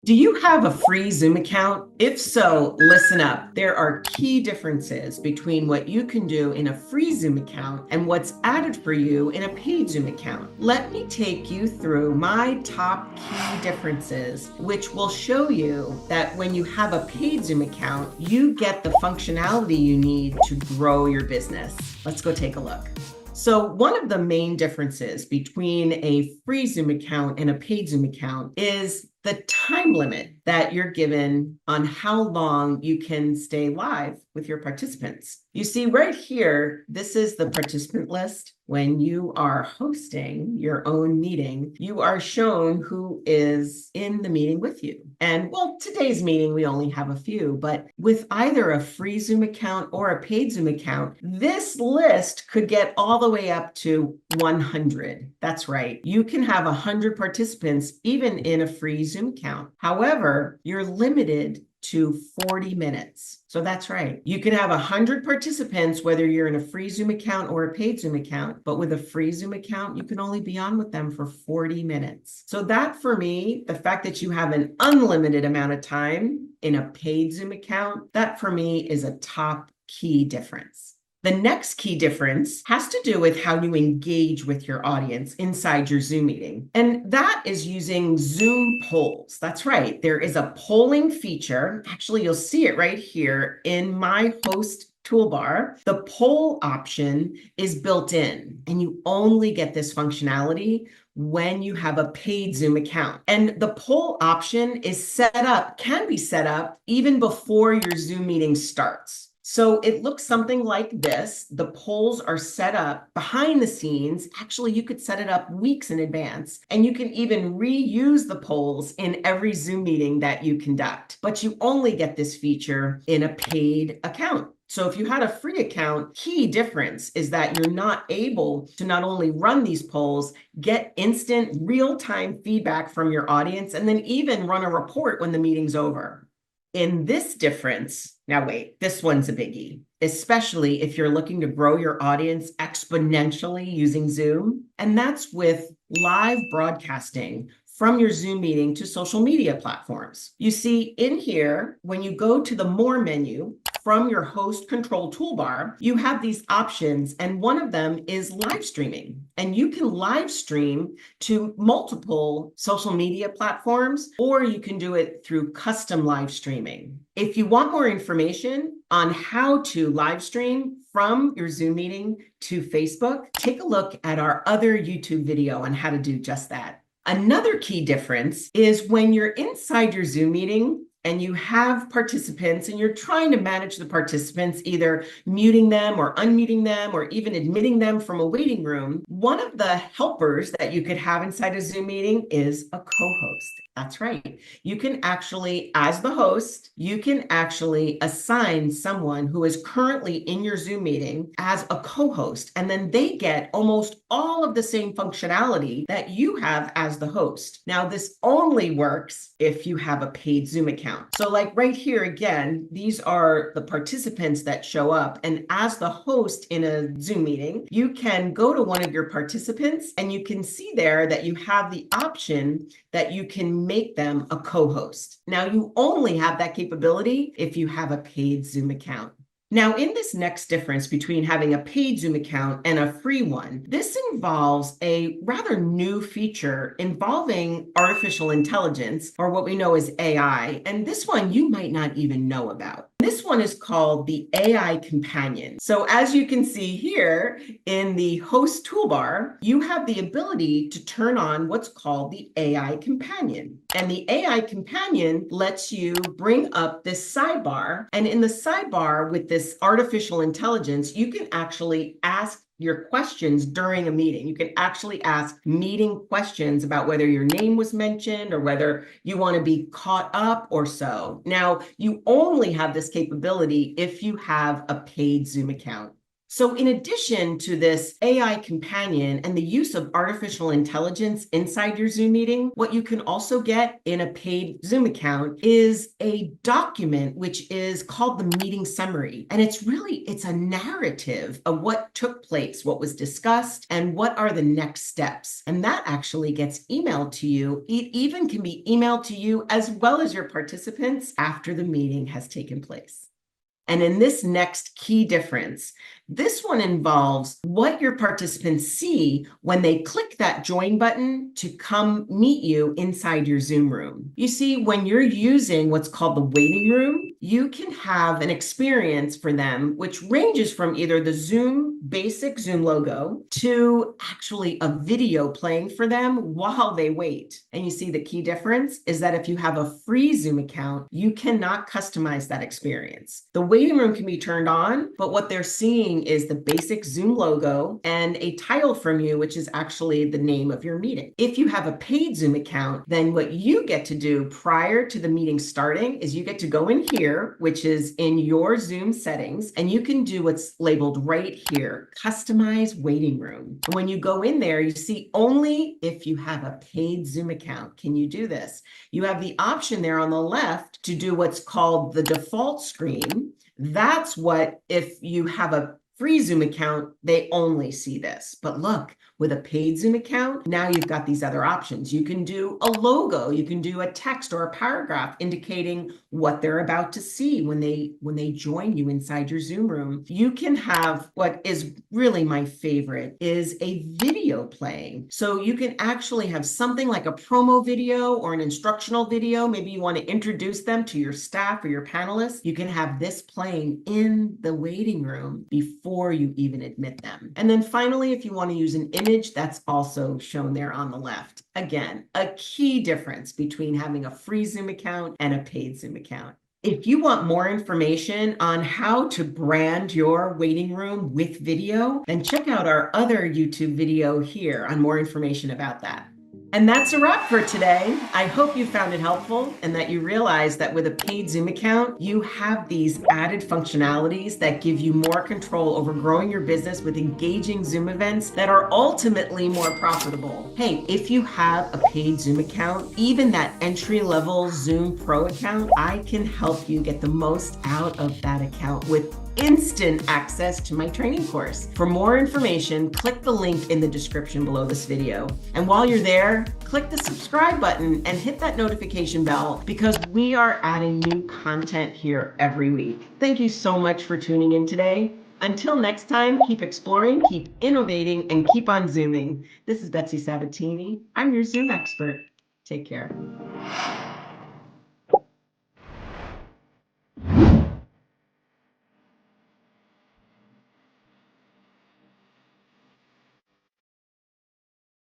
Do you have a free Zoom account? If so, listen up. There are key differences between what you can do in a free Zoom account and what's added for you in a paid Zoom account. Let me take you through my top key differences, which will show you that when you have a paid Zoom account, you get the functionality you need to grow your business. Let's go take a look. So one of the main differences between a free Zoom account and a paid Zoom account is the time limit that you're given on how long you can stay live with your participants. You see right here, this is the participant list. When you are hosting your own meeting, you are shown who is in the meeting with you. And well, today's meeting, we only have a few, but with either a free Zoom account or a paid Zoom account, this list could get all the way up to 100. That's right. You can have 100 participants even in a free Zoom account. However, you're limited to 40 minutes. So that's right. You can have 100 participants, whether you're in a free Zoom account or a paid Zoom account, but with a free Zoom account, you can only be on with them for 40 minutes. So that for me, the fact that you have an unlimited amount of time in a paid Zoom account, that for me is a top key difference. The next key difference has to do with how you engage with your audience inside your Zoom meeting. And that is using Zoom polls. That's right. There is a polling feature. Actually, you'll see it right here in my host toolbar. The poll option is built in, and you only get this functionality when you have a paid Zoom account. And the poll option is set up, can be set up even before your Zoom meeting starts. So it looks something like this. The polls are set up behind the scenes. Actually, you could set it up weeks in advance, and you can even reuse the polls in every Zoom meeting that you conduct. But you only get this feature in a paid account. So if you had a free account, key difference is that you're not able to not only run these polls, get instant real-time feedback from your audience, and then even run a report when the meeting's over. In this difference, now wait, this one's a biggie, especially if you're looking to grow your audience exponentially using Zoom, and that's with live broadcasting from your Zoom meeting to social media platforms. You see in here, when you go to the More menu from your host control toolbar, you have these options, and one of them is live streaming. And you can live stream to multiple social media platforms, or you can do it through custom live streaming. If you want more information on how to live stream from your Zoom meeting to Facebook, take a look at our other YouTube video on how to do just that. Another key difference is when you're inside your Zoom meeting and you have participants and you're trying to manage the participants, either muting them or unmuting them or even admitting them from a waiting room, one of the helpers that you could have inside a Zoom meeting is a co-host. That's right. You can actually, as the host, you can actually assign someone who is currently in your Zoom meeting as a co-host, and then they get almost all of the same functionality that you have as the host. Now, this only works if you have a paid Zoom account. So like right here, again, these are the participants that show up. And as the host in a Zoom meeting, you can go to one of your participants and you can see there that you have the option that you can make them a co-host. Now, you only have that capability if you have a paid Zoom account. Now, in this next difference between having a paid Zoom account and a free one, this involves a rather new feature involving artificial intelligence, or what we know as AI. And this one you might not even know about. This one is called the AI Companion. So as you can see here in the host toolbar, you have the ability to turn on what's called the AI Companion. And the AI Companion lets you bring up this sidebar. And in the sidebar with this artificial intelligence, you can actually ask your questions during a meeting. You can actually ask meeting questions about whether your name was mentioned or whether you want to be caught up or so. Now, you only have this capability if you have a paid Zoom account. So in addition to this AI companion and the use of artificial intelligence inside your Zoom meeting, what you can also get in a paid Zoom account is a document which is called the meeting summary. And it's a narrative of what took place, what was discussed, and what are the next steps. And that actually gets emailed to you. It even can be emailed to you as well as your participants after the meeting has taken place. And in this next key difference, this one involves what your participants see when they click that join button to come meet you inside your Zoom room. You see, when you're using what's called the waiting room, you can have an experience for them, which ranges from either the basic Zoom logo to actually a video playing for them while they wait. And you see the key difference is that if you have a free Zoom account, you cannot customize that experience. The waiting room can be turned on, but what they're seeing is the basic Zoom logo and a title from you, which is actually the name of your meeting. If you have a paid Zoom account, then what you get to do prior to the meeting starting is you get to go in here, which is in your Zoom settings, and you can do what's labeled right here, customize waiting room. And when you go in there, you see only if you have a paid Zoom account can you do this. You have the option there on the left to do what's called the default screen. That's what, if you have a free Zoom account, they only see this. But look, with a paid Zoom account, now you've got these other options. You can do a logo, you can do a text or a paragraph indicating what they're about to see when they join you inside your Zoom room. You can have what is really my favorite is a video playing. So you can actually have something like a promo video or an instructional video. Maybe you want to introduce them to your staff or your panelists. You can have this playing in the waiting room before you even admit them. And then finally, if you want to use an image, that's also shown there on the left. Again, a key difference between having a free Zoom account and a paid Zoom account. If you want more information on how to brand your waiting room with video, then check out our other YouTube video here on more information about that. And that's a wrap for today. I hope you found it helpful and that you realize that with a paid Zoom account, you have these added functionalities that give you more control over growing your business with engaging Zoom events that are ultimately more profitable. Hey, if you have a paid Zoom account, even that entry-level Zoom Pro account, I can help you get the most out of that account with instant access to my training course. For more information, click the link in the description below this video. And while you're there, click the subscribe button and hit that notification bell because we are adding new content here every week. Thank you so much for tuning in today. Until next time, keep exploring, keep innovating, and keep on Zooming. This is Betsy Sabatini. I'm your Zoom expert. Take care.